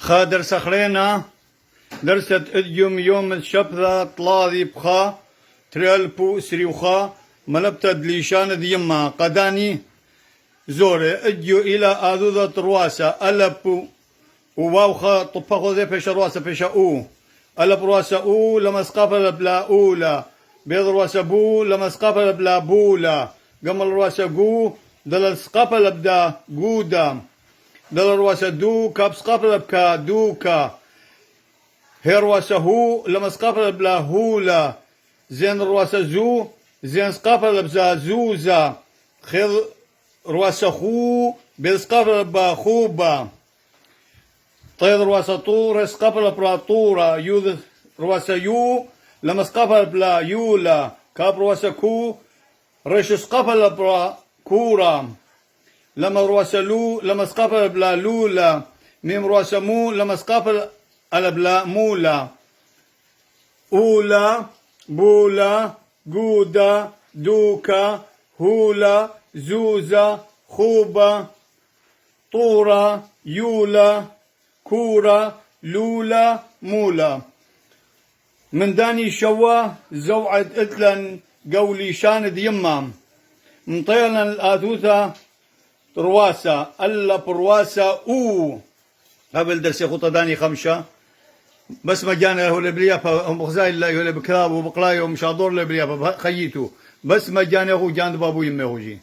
درس خرينا درست اديوم يوم الشبثة طلاذي بخا تريلبو سريوخا ملبتا دليشان ديما قداني زوري اديو الى اذوذة رواسة البو وواوخا طبخو ذي فيش رواسة فيش او الب رواسة او لما سقافة بلا اولا بيض رواسة بو لما سقافة بلا بولا قمل رواسة قو دل سقافة لبدا قودا دل رواسة دو كاب سقافة لبكا دوكا هي رواسة هو لما سقافة بلا هولا زين رواسة زو زين سقافة لبزا زوزا خير رواسة خو بسقافة لبا خوبا طيب رواسة طور سقافة لبلا طورا يو رواسة يو لما سقافة بلا يولا كاب رواسة كو ريش سقافة لبلا كورا لما رواسة لو لما سقافة بلا لولا ميم رواسة مو لما سقافة بلا مولا أولا بولا جودا دوكا هولا زوزا خوبا طورا يولا كورا لولا مولا من داني شوا زوعد اتلن قولي شاند يمام مطيلا الآثوثة رواسة ألا برواسة أو قبل درسي خطة داني خمسة بس ما جانا هو البليافة هم غزايل لا يهول بكراب وبقلاي ومشاضور البليافة خييتو بس ما جانا هو جاند بابو يمه هو جي